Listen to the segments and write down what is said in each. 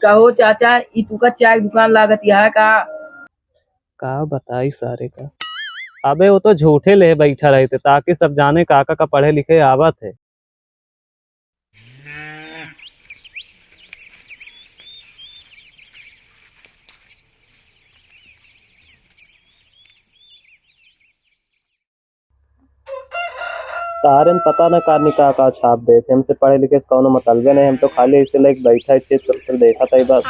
कहो चाचा ई तुका चाय की दुकान लागत है का बताई सारे का। अबे वो तो झूठे ले बैठा रहे थे ताकि सब जाने काका का पढ़े लिखे आवत है। सारे पता न कारनी का छाप दे थे, हमसे पढ़े लिखे से कौनो मतलब नहीं। हम तो खाली ऐसे लाइक बैठा है चित्र देखा था बस,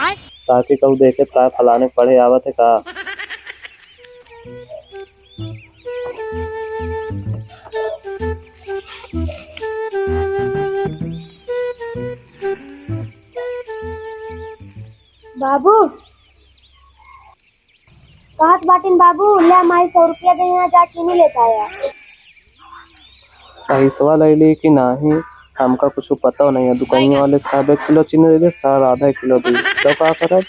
ताकि कहूँ देखे का फलाने पढ़े आवत है का। बाबू कहत बाटिन बाबू ले माई 100 रुपया दे यहाँ जा चीनी लेता है। पैसवा ले ली कि नहीं हमका कुछ पता नहीं है। दुकानिया वाले साहब 1 किलो चीनी दे दे, साहब आधा किलो दे, तो का करब।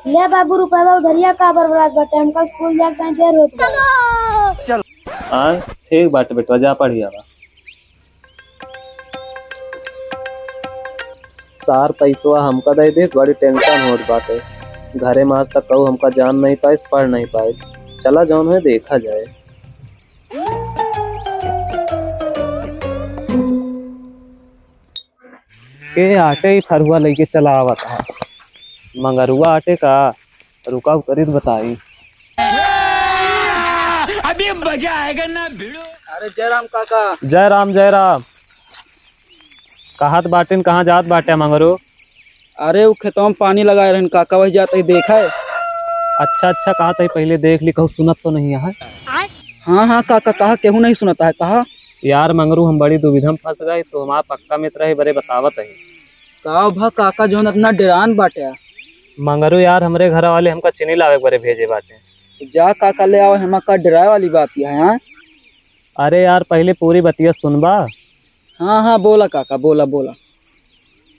ले बाबू रुपया उधरिया का बर्बाद बाटे, हमका स्कूल जाके कहीं देर होत बा। चल हाँ ठीक बाटे बेटवा, जा पढ़िया बा। सार पैसवा हमका दे दे, बड़ी टेंशन होत बाटे। घरे में आज तक कहूँ हमका जान नहीं पाए, पढ़ नहीं पाए। चला जौन है देखा जाए। के आटे ही फरुआ लेके चला आवत है, मंगरुआ आटे का रुका करीत बताई। अभी मजा आएगा ना भिड़ो। अरे जयराम काका। जय राम जय राम। कहत बाटिन कहाँ जात बाटे मंगरू। अरे वो खेतों में पानी लगाए रहन काका, वही जाते ही देखा है। अच्छा अच्छा कहा था पहले देख ली, कहूँ सुनत तो नहीं है। हाँ हाँ काका कहा, केहू नहीं सुनता है कहा। यार मंगरू हम बड़ी दुविधा में फंस गए, तो हमारा पक्का मित्र है बड़े बतावत है। का भा काका जो इतना डेरान बाटे। मंगरू यार हमरे घर वाले हमका चीनी लावे बड़े भेजे बाटे। जा काका ले आओ, हम का डराए वाली बात है। हाँ अरे यार पहले पूरी बतिया सुनबा। हाँ हाँ बोला काका, बोला बोला।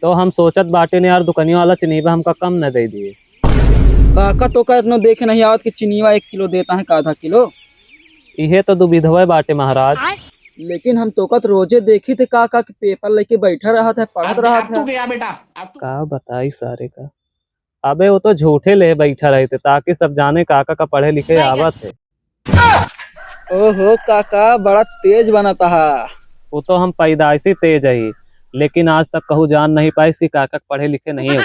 तो हम सोचत बाटे ने यार दुकानिया वाला चीनीबा हमका कम न दे दिए। काका तो का इतना देखे नहीं आवत कि चीनीवा 1 किलो देता है का आधा किलो। इहे तो दुविधा बाटे महाराज। लेकिन हम तो रोजे देखी थे काका कि पेपर लेके बैठा रहा था, पढ़ रहा था। का बताई सारे का। अबे वो तो झूठे ले बैठा रहे थे ताकि सब जाने काका का पढ़े लिखे आवत है। ओहो काका बड़ा तेज बनाता है। वो तो हम पैदाइशी तेज है, लेकिन आज तक कहूँ जान नहीं पाई कि काका पढ़े लिखे नहीं है।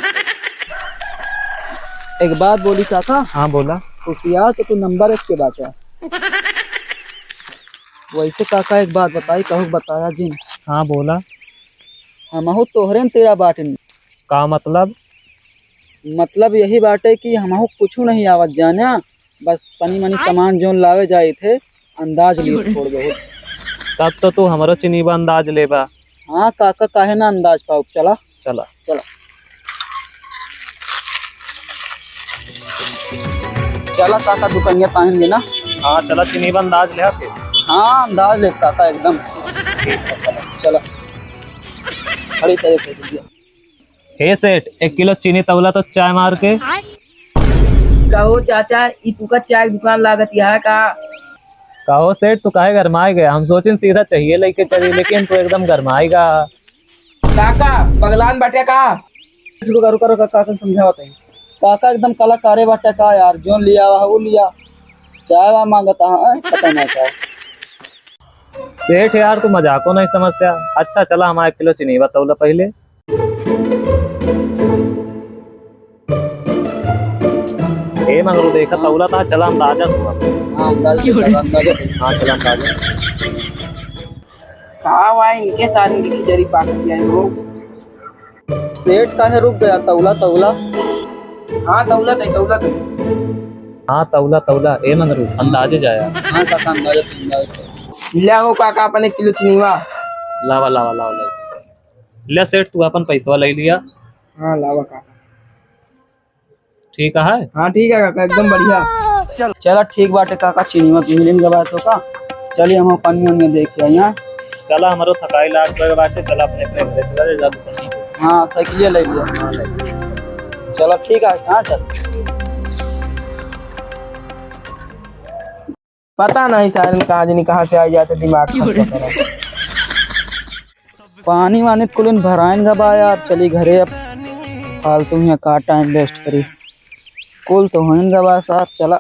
एक बात बोली काका। हाँ बोला। होशियार तो तू नंबर 1 के बात है। वैसे काका एक बात बताई, कहूँ बताया जिन। हाँ बोला। हमहू तोहरे न तेरा बाटे। का मतलब। मतलब यही बाटे कि हमहू कुछ नहीं आवत जाना, बस पनी मनी सामान जो लावे जाए थे अंदाज लिए छोड़ दो। तब तो तू हमारो चीनीबा अंदाज लेबा। हाँ काका काहे ना अंदाज पाओ। चला चला चला चला काका दुकानिया ताहेंगे ना। हाँ चला चीनीबा अंदाज ले फिर। हाँ अंदाज ले काका एकदम। चला खड़ी तरह से। हे सेठ 1 किलो चीनी तौला तो चाय मार के। कहो चाचा ई तुका चाय की दुकान लागत है का। कहो सेठ तू काहे गरमाए गया, हम सोचिन सीधा चाहिए लेके चली, लेकिन तू एकदम गरमाएगा। काका बगलान बाटे का। रुका रुका रुका काका समझावत है। काका एकदम कलाकारे बाटे का यार, जो लिया वो लिया। चाय वा मांगता है पता नहीं क्या। सेठ यार तू मजाको नहीं समझता। अच्छा चला हमारा 1 किलो चीनी तौला पहले। ए मंगरू देखा तौला था, चला अंदाजा हुआ। हाँ अंदाजा। हाँ चला अंदाजा। कहाँ वाए इनके सारी की खिचड़ी पाक किया है वो। सेठ काहे रुक गया। तौला तौला। हाँ तौला दे तौला दे। हाँ तौला तौला। ए मंगरू अंदाजे जाया। हाँ काका अंदाजा। लिया हो काका अपन 1 किलो चीनीवा। लावा लावा लावा लावा। ले सेठ तू अपन पैसा ले लिया। हाँ लावा काका। ठीक है। हाँ ठीक है काका एकदम बढ़िया। चला ठीक बाटे काका, चीनीवा मिलेन के बाद तो का। चलिए हम पानी में देख के आए। चला हमारो थकाई लाग गए बाटे, चला अपने अपने घर चले जा। हाँ साइकिल ले लिया। हाँ चलो ठीक है। हाँ चल। पता नहीं सारे कहाँ से आ जाते दिमाग खर्च। पानी वानी कुलन भराएंगे बा यार, चली घरे अब फालतू में का टाइम वेस्ट करी। कुल तो होइनगा बा साहब चला।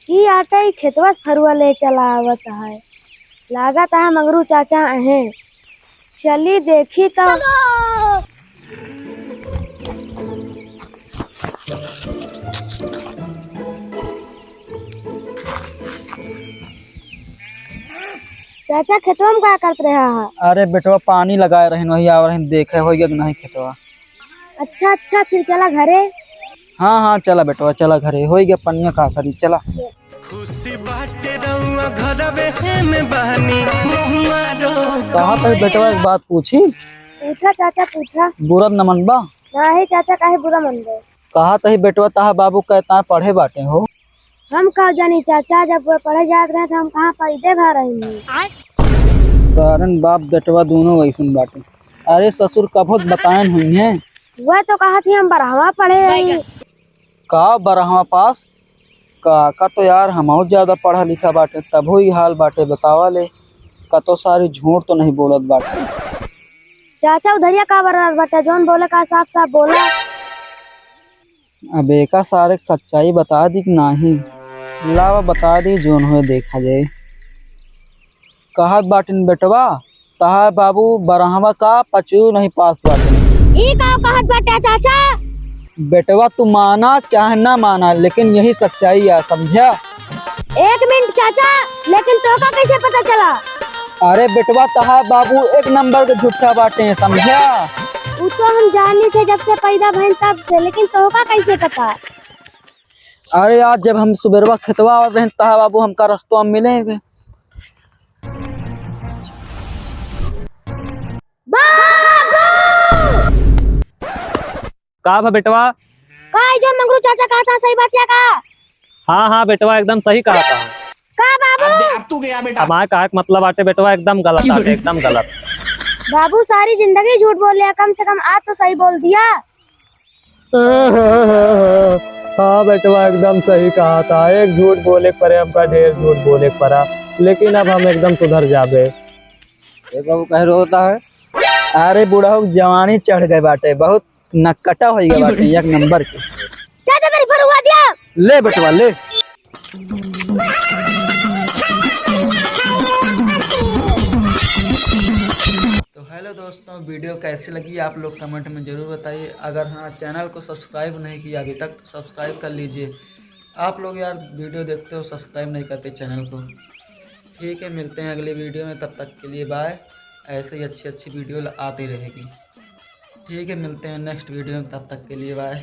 ई आटा ही खेतवा से फरुआ ले चला आवत है। लागत है मंगरू चाचा हैं। चली देखी तो। चाचा खेतवा में क्या करते रहा है? अरे बेटवा पानी लगाए रहे वही आ रहे देखे हो नहीं खेतवा। अच्छा अच्छा फिर चला घरे। हाँ हाँ चला बेटवा चला घरे हो गया पनिया का करी चला। खुशी बाटे रउआ घरवे में बहनी मुहमारो। कहा तक बेटवा एक बात पूछी। पूछा चाचा पूछा। बुरा न मनबा। नहीं चाचा काहे बुरा मन गए। कहा तही बेटवा ताहा बाबू कहता पढ़े बाटे हो। हम कहा जानी चाचा जब वो पढ़े जात रहे थे हम कहाँ पैदे भा रहे। सारन बाप बेटवा दोनों वैसन बाटे। अरे ससुर कभोत बतायन हुई है। वह तो कहा थी हम बरहवा पढ़े रही। का बरहवा पास का तो यार हम ज्यादा पढ़ा लिखा बाटे तब ही हाल बाटे बतावा ले। का तो सारी झूठ तो नहीं बोलत बाटे। चाचा उधरिया का बर्बाद बटे जोन बोले का साफ साफ बोला। अब एका सारे सच्चाई बता दी कि नहीं। लावा बता दी जोन हुए देखा जाए। कहत बाटिन बेटवा तहा बाबू बरहवा का पचू नहीं पास बाटे। ई का कहत बटे चाचा। बेटवा तू माना चाहे ना माना लेकिन यही सच्चाई है समझा। एक मिनट चाचा लेकिन तो का कैसे पता चला? अरे बेटवा तहा बाबू एक नंबर के झूठा बाटे हैं समझा। वो तो हम जाने थे जब से पैदा भइन तब से लेकिन तो का कैसे पता? अरे यार जब हम सुबेरवा खेतवा आवत रहे तहा बाबू हमका रस्तों में मिले हुए। का भा बेटवा? का जोन मंगरू चाचा कहा था सही बात क्या कहा? हाँ हाँ बेटवा एकदम सही कहा था। का बाबू? अब तू गया बेटा। हमारे कहा मतलब आटे बेटवा एकदम गलत आटे एकदम गलत। बाबू सारी जिंदगी झूठ बोल लिया कम से कम आज तो सही बोल दिया। हाँ बेटवा एकदम सही कहा था। एक झूठ बोले परे हमका ढेर झूठ बोले पड़ा लेकिन अब हम एकदम सुधर जाबे। बाबू कह रोता है। अरे बूढ़ा हो जवानी चढ़ गए बाटे बहुत नक्कटा हो गया बाटे एक नंबर के। चाचा तेरी फरुआ दिया। ले बेटवा ले। तो हेलो दोस्तों वीडियो कैसी लगी आप लोग कमेंट में ज़रूर बताइए। अगर हाँ चैनल को सब्सक्राइब नहीं किया अभी तक तो सब्सक्राइब कर लीजिए। आप लोग यार वीडियो देखते हो सब्सक्राइब नहीं करते चैनल को। ठीक है मिलते हैं अगली वीडियो में तब तक के लिए बाय। ऐसे ही अच्छी अच्छी वीडियो आती रहेगी। ठीक है मिलते हैं नेक्स्ट वीडियो में तब तक के लिए बाय।